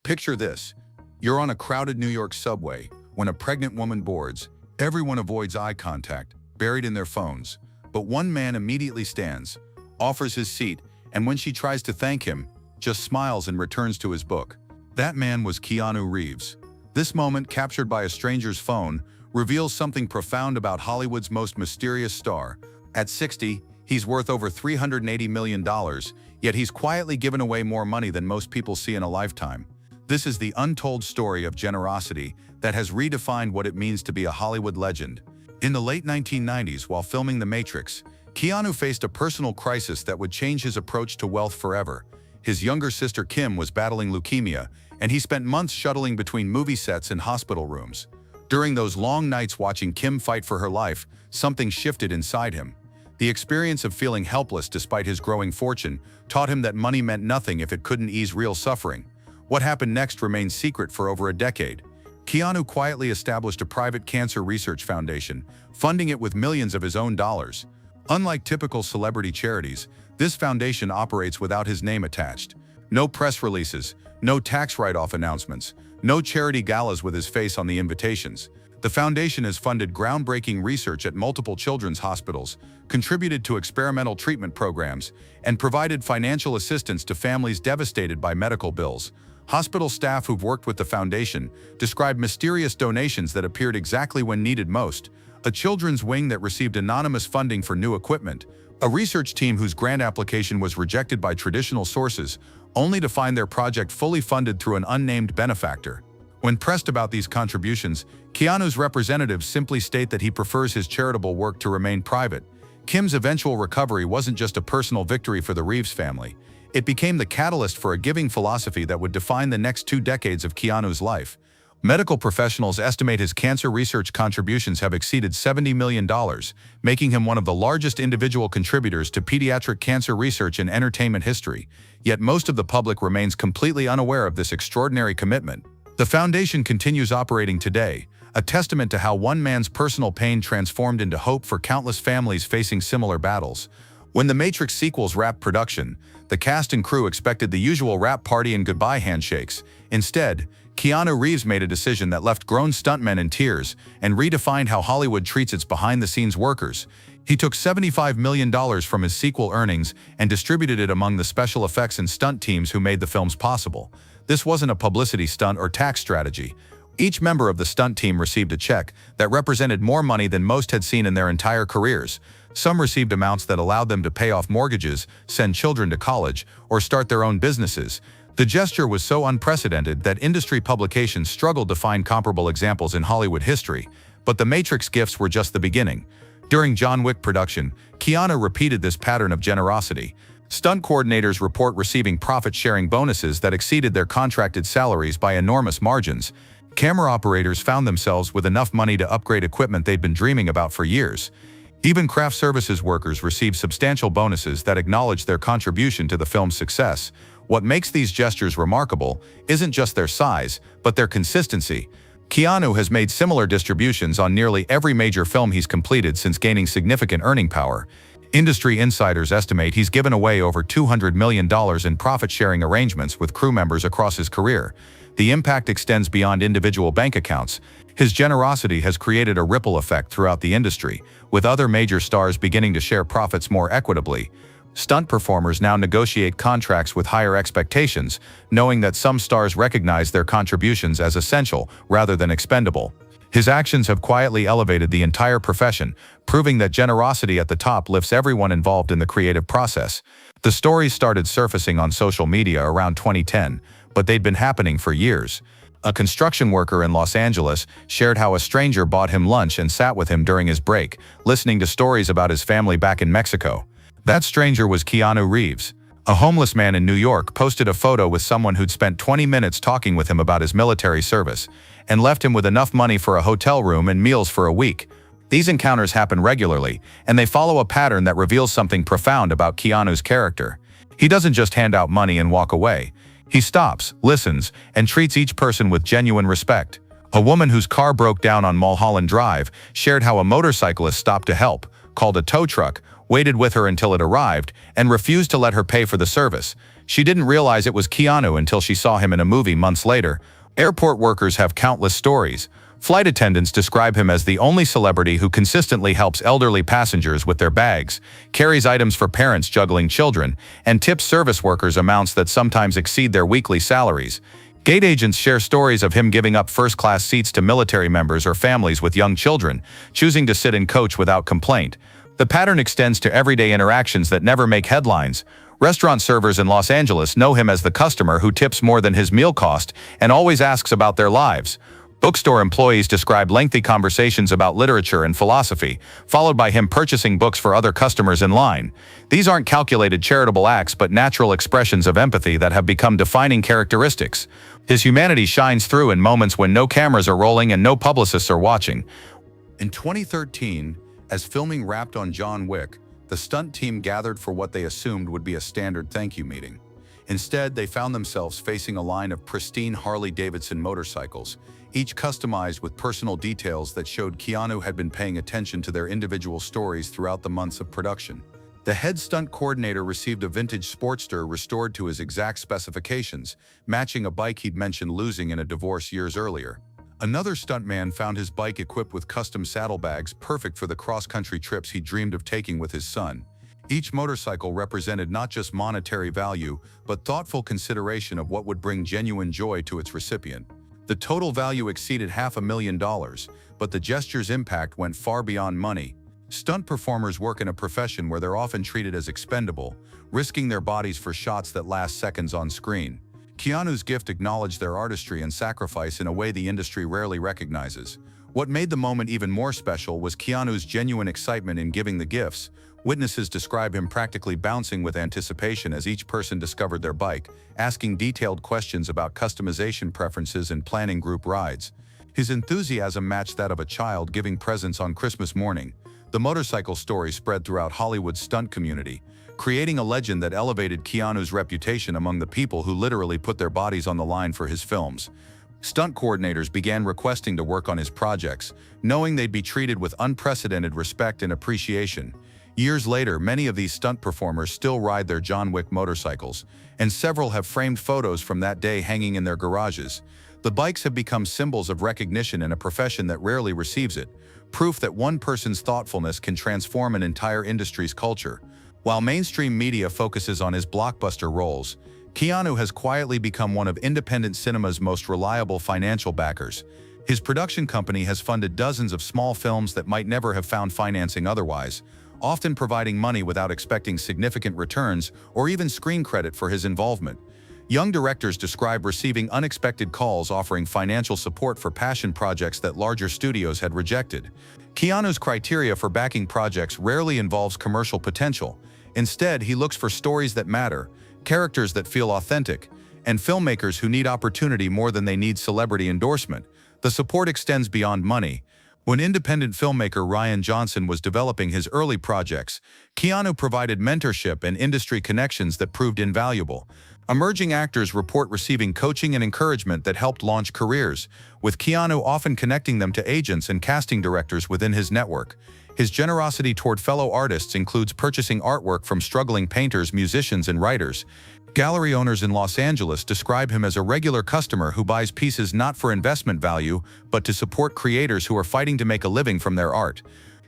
Picture this. You're on a crowded New York subway when a pregnant woman boards. Everyone avoids eye contact, buried in their phones. But one man immediately stands, offers his seat, and when she tries to thank him, just smiles and returns to his book. That man was Keanu Reeves. This moment, captured by a stranger's phone, reveals something profound about Hollywood's most mysterious star. At 60, he's worth over $380 million, yet he's quietly given away more money than most people see in a lifetime. This is the untold story of generosity that has redefined what it means to be a Hollywood legend. In the late 1990s, while filming The Matrix, Keanu faced a personal crisis that would change his approach to wealth forever. His younger sister Kim was battling leukemia, and he spent months shuttling between movie sets and hospital rooms. During those long nights watching Kim fight for her life, something shifted inside him. The experience of feeling helpless despite his growing fortune taught him that money meant nothing if it couldn't ease real suffering. What happened next remained secret for over a decade. Keanu quietly established a private cancer research foundation, funding it with millions of his own dollars. Unlike typical celebrity charities, this foundation operates without his name attached. No press releases, no tax write-off announcements, no charity galas with his face on the invitations. The foundation has funded groundbreaking research at multiple children's hospitals, contributed to experimental treatment programs, and provided financial assistance to families devastated by medical bills. Hospital staff who've worked with the foundation describe mysterious donations that appeared exactly when needed most, a children's wing that received anonymous funding for new equipment, a research team whose grant application was rejected by traditional sources, only to find their project fully funded through an unnamed benefactor. When pressed about these contributions, Keanu's representatives simply state that he prefers his charitable work to remain private. Kim's eventual recovery wasn't just a personal victory for the Reeves family. It became the catalyst for a giving philosophy that would define the next 2 decades of Keanu's life. Medical professionals estimate his cancer research contributions have exceeded $70 million, making him one of the largest individual contributors to pediatric cancer research in entertainment history. Yet most of the public remains completely unaware of this extraordinary commitment. The foundation continues operating today, a testament to how one man's personal pain transformed into hope for countless families facing similar battles. When The Matrix sequels wrapped production, the cast and crew expected the usual wrap party and goodbye handshakes. Instead, Keanu Reeves made a decision that left grown stuntmen in tears and redefined how Hollywood treats its behind-the-scenes workers. He took $75 million from his sequel earnings and distributed it among the special effects and stunt teams who made the films possible. This wasn't a publicity stunt or tax strategy. Each member of the stunt team received a check that represented more money than most had seen in their entire careers. Some received amounts that allowed them to pay off mortgages, send children to college, or start their own businesses. The gesture was so unprecedented that industry publications struggled to find comparable examples in Hollywood history. But The Matrix gifts were just the beginning. During John Wick production, Keanu repeated this pattern of generosity. Stunt coordinators report receiving profit-sharing bonuses that exceeded their contracted salaries by enormous margins. Camera operators found themselves with enough money to upgrade equipment they'd been dreaming about for years. Even craft services workers received substantial bonuses that acknowledged their contribution to the film's success. What makes these gestures remarkable isn't just their size, but their consistency. Keanu has made similar distributions on nearly every major film he's completed since gaining significant earning power. Industry insiders estimate he's given away over $200 million in profit-sharing arrangements with crew members across his career. The impact extends beyond individual bank accounts. His generosity has created a ripple effect throughout the industry, with other major stars beginning to share profits more equitably. Stunt performers now negotiate contracts with higher expectations, knowing that some stars recognize their contributions as essential rather than expendable. His actions have quietly elevated the entire profession, proving that generosity at the top lifts everyone involved in the creative process. The stories started surfacing on social media around 2010, but they'd been happening for years. A construction worker in Los Angeles shared how a stranger bought him lunch and sat with him during his break, listening to stories about his family back in Mexico. That stranger was Keanu Reeves. A homeless man in New York posted a photo with someone who'd spent 20 minutes talking with him about his military service and left him with enough money for a hotel room and meals for a week. These encounters happen regularly, and they follow a pattern that reveals something profound about Keanu's character. He doesn't just hand out money and walk away. He stops, listens, and treats each person with genuine respect. A woman whose car broke down on Mulholland Drive shared how a motorcyclist stopped to help, called a tow truck, waited with her until it arrived, and refused to let her pay for the service. She didn't realize it was Keanu until she saw him in a movie months later. Airport workers have countless stories. Flight attendants describe him as the only celebrity who consistently helps elderly passengers with their bags, carries items for parents juggling children, and tips service workers amounts that sometimes exceed their weekly salaries. Gate agents share stories of him giving up first-class seats to military members or families with young children, choosing to sit in coach without complaint. The pattern extends to everyday interactions that never make headlines. Restaurant servers in Los Angeles know him as the customer who tips more than his meal cost and always asks about their lives. Bookstore employees describe lengthy conversations about literature and philosophy, followed by him purchasing books for other customers in line. These aren't calculated charitable acts but natural expressions of empathy that have become defining characteristics. His humanity shines through in moments when no cameras are rolling and no publicists are watching. In 2013, as filming wrapped on John Wick, the stunt team gathered for what they assumed would be a standard thank you meeting. Instead, they found themselves facing a line of pristine Harley-Davidson motorcycles, each customized with personal details that showed Keanu had been paying attention to their individual stories throughout the months of production. The head stunt coordinator received a vintage Sportster restored to his exact specifications, matching a bike he'd mentioned losing in a divorce years earlier. Another stuntman found his bike equipped with custom saddlebags perfect for the cross-country trips he dreamed of taking with his son. Each motorcycle represented not just monetary value, but thoughtful consideration of what would bring genuine joy to its recipient. The total value exceeded $500,000, but the gesture's impact went far beyond money. Stunt performers work in a profession where they're often treated as expendable, risking their bodies for shots that last seconds on screen. Keanu's gift acknowledged their artistry and sacrifice in a way the industry rarely recognizes. What made the moment even more special was Keanu's genuine excitement in giving the gifts. Witnesses describe him practically bouncing with anticipation as each person discovered their bike, asking detailed questions about customization preferences and planning group rides. His enthusiasm matched that of a child giving presents on Christmas morning. The motorcycle story spread throughout Hollywood's stunt community, creating a legend that elevated Keanu's reputation among the people who literally put their bodies on the line for his films. Stunt coordinators began requesting to work on his projects, knowing they'd be treated with unprecedented respect and appreciation. Years later, many of these stunt performers still ride their John Wick motorcycles, and several have framed photos from that day hanging in their garages. The bikes have become symbols of recognition in a profession that rarely receives it, proof that one person's thoughtfulness can transform an entire industry's culture. While mainstream media focuses on his blockbuster roles, Keanu has quietly become one of independent cinema's most reliable financial backers. His production company has funded dozens of small films that might never have found financing otherwise, often providing money without expecting significant returns or even screen credit for his involvement. Young directors describe receiving unexpected calls offering financial support for passion projects that larger studios had rejected. Keanu's criteria for backing projects rarely involves commercial potential. Instead, he looks for stories that matter, characters that feel authentic, and filmmakers who need opportunity more than they need celebrity endorsement. The support extends beyond money. When independent filmmaker Rian Johnson was developing his early projects, Keanu provided mentorship and industry connections that proved invaluable. Emerging actors report receiving coaching and encouragement that helped launch careers, with Keanu often connecting them to agents and casting directors within his network. His generosity toward fellow artists includes purchasing artwork from struggling painters, musicians, and writers. Gallery owners in Los Angeles describe him as a regular customer who buys pieces not for investment value, but to support creators who are fighting to make a living from their art.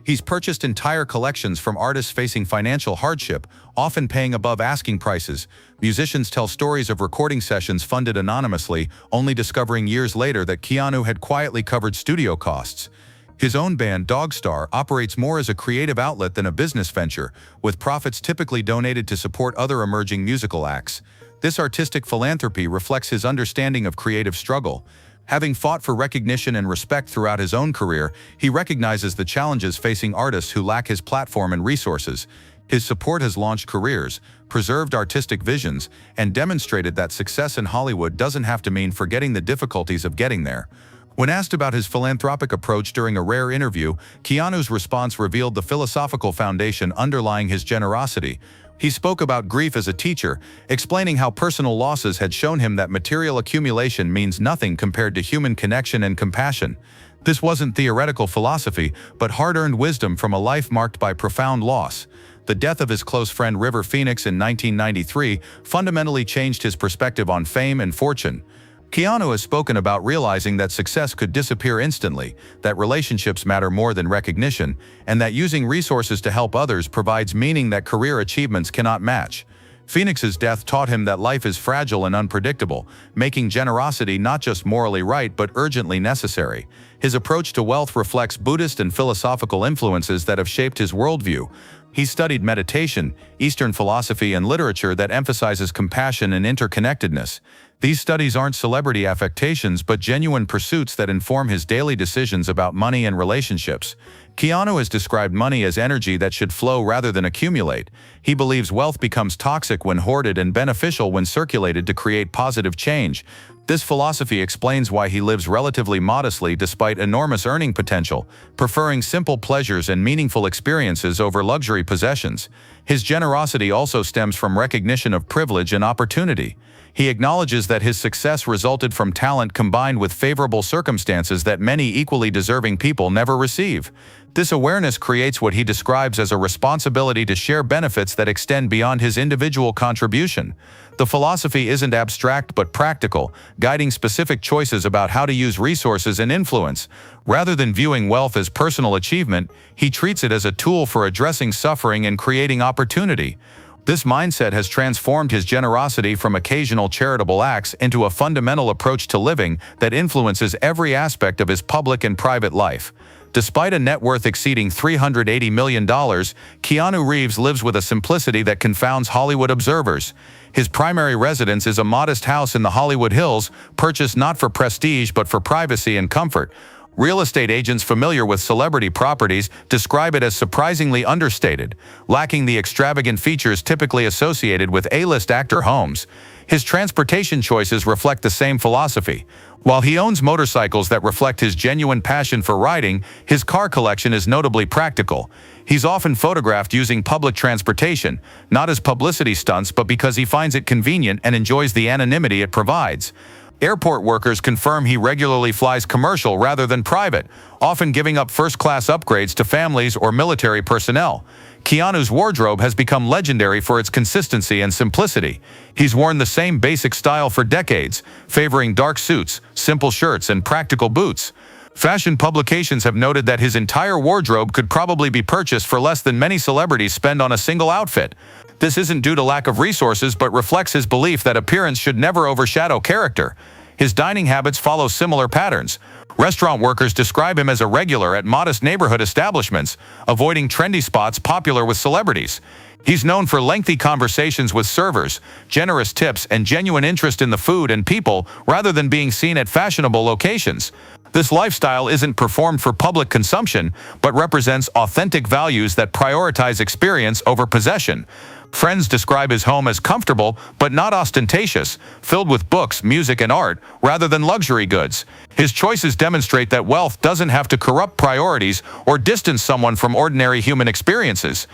He's purchased entire collections from artists facing financial hardship, often paying above asking prices. Musicians tell stories of recording sessions funded anonymously, only discovering years later that Keanu had quietly covered studio costs. His own band, Dogstar, operates more as a creative outlet than a business venture, with profits typically donated to support other emerging musical acts. This artistic philanthropy reflects his understanding of creative struggle. Having fought for recognition and respect throughout his own career, he recognizes the challenges facing artists who lack his platform and resources. His support has launched careers, preserved artistic visions, and demonstrated that success in Hollywood doesn't have to mean forgetting the difficulties of getting there. When asked about his philanthropic approach during a rare interview, Keanu's response revealed the philosophical foundation underlying his generosity. He spoke about grief as a teacher, explaining how personal losses had shown him that material accumulation means nothing compared to human connection and compassion. This wasn't theoretical philosophy, but hard-earned wisdom from a life marked by profound loss. The death of his close friend River Phoenix in 1993 fundamentally changed his perspective on fame and fortune. Keanu has spoken about realizing that success could disappear instantly, that relationships matter more than recognition, and that using resources to help others provides meaning that career achievements cannot match. Phoenix's death taught him that life is fragile and unpredictable, making generosity not just morally right but urgently necessary. His approach to wealth reflects Buddhist and philosophical influences that have shaped his worldview. He studied meditation, Eastern philosophy, and literature that emphasizes compassion and interconnectedness. These studies aren't celebrity affectations but genuine pursuits that inform his daily decisions about money and relationships. Keanu has described money as energy that should flow rather than accumulate. He believes wealth becomes toxic when hoarded and beneficial when circulated to create positive change. This philosophy explains why he lives relatively modestly despite enormous earning potential, preferring simple pleasures and meaningful experiences over luxury possessions. His generosity also stems from recognition of privilege and opportunity. He acknowledges that his success resulted from talent combined with favorable circumstances that many equally deserving people never receive. This awareness creates what he describes as a responsibility to share benefits that extend beyond his individual contribution. The philosophy isn't abstract but practical, guiding specific choices about how to use resources and influence. Rather than viewing wealth as personal achievement, he treats it as a tool for addressing suffering and creating opportunity. This mindset has transformed his generosity from occasional charitable acts into a fundamental approach to living that influences every aspect of his public and private life. Despite a net worth exceeding $380 million, Keanu Reeves lives with a simplicity that confounds Hollywood observers. His primary residence is a modest house in the Hollywood Hills, purchased not for prestige but for privacy and comfort. Real estate agents familiar with celebrity properties describe it as surprisingly understated, lacking the extravagant features typically associated with A-list actor homes. His transportation choices reflect the same philosophy. While he owns motorcycles that reflect his genuine passion for riding, his car collection is notably practical. He's often photographed using public transportation, not as publicity stunts but because he finds it convenient and enjoys the anonymity it provides. Airport workers confirm he regularly flies commercial rather than private, often giving up first-class upgrades to families or military personnel. Keanu's wardrobe has become legendary for its consistency and simplicity. He's worn the same basic style for decades, favoring dark suits, simple shirts, and practical boots. Fashion publications have noted that his entire wardrobe could probably be purchased for less than many celebrities spend on a single outfit. This isn't due to lack of resources but reflects his belief that appearance should never overshadow character. His dining habits follow similar patterns. Restaurant workers describe him as a regular at modest neighborhood establishments, avoiding trendy spots popular with celebrities. He's known for lengthy conversations with servers, generous tips, and genuine interest in the food and people rather than being seen at fashionable locations. This lifestyle isn't performed for public consumption, but represents authentic values that prioritize experience over possession. Friends describe his home as comfortable but not ostentatious, filled with books, music, and art, rather than luxury goods. His choices demonstrate that wealth doesn't have to corrupt priorities or distance someone from ordinary human experiences.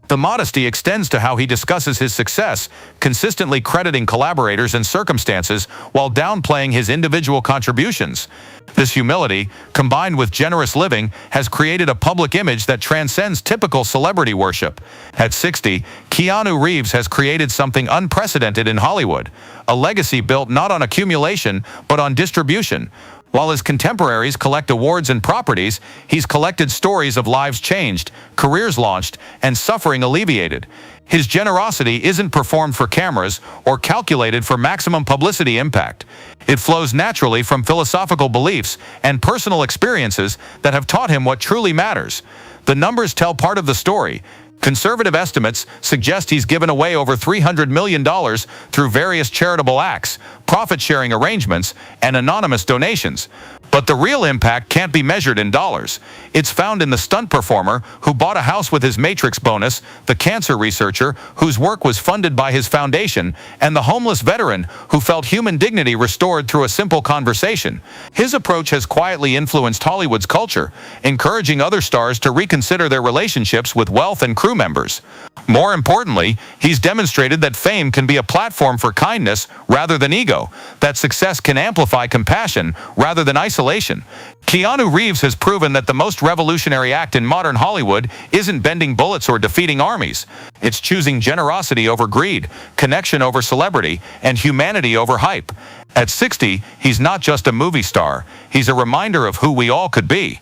The modesty extends to how he discusses his success, consistently crediting collaborators and circumstances while downplaying his individual contributions. This humility, combined with generous living, has created a public image that transcends typical celebrity worship. At 60, Keanu Reeves has created something unprecedented in Hollywood, a legacy built not on accumulation but on distribution. While his contemporaries collect awards and properties, he's collected stories of lives changed, careers launched, and suffering alleviated. His generosity isn't performed for cameras or calculated for maximum publicity impact. It flows naturally from philosophical beliefs and personal experiences that have taught him what truly matters. The numbers tell part of the story. Conservative estimates suggest he's given away over $300 million through various charitable acts, profit-sharing arrangements, and anonymous donations. But the real impact can't be measured in dollars. It's found in the stunt performer who bought a house with his Matrix bonus, the cancer researcher whose work was funded by his foundation, and the homeless veteran who felt human dignity restored through a simple conversation. His approach has quietly influenced Hollywood's culture, encouraging other stars to reconsider their relationships with wealth and crew members. More importantly, he's demonstrated that fame can be a platform for kindness rather than ego, that success can amplify compassion rather than isolation. Keanu Reeves has proven that the most revolutionary act in modern Hollywood isn't bending bullets or defeating armies. It's choosing generosity over greed, connection over celebrity, and humanity over hype. At 60, he's not just a movie star, he's a reminder of who we all could be.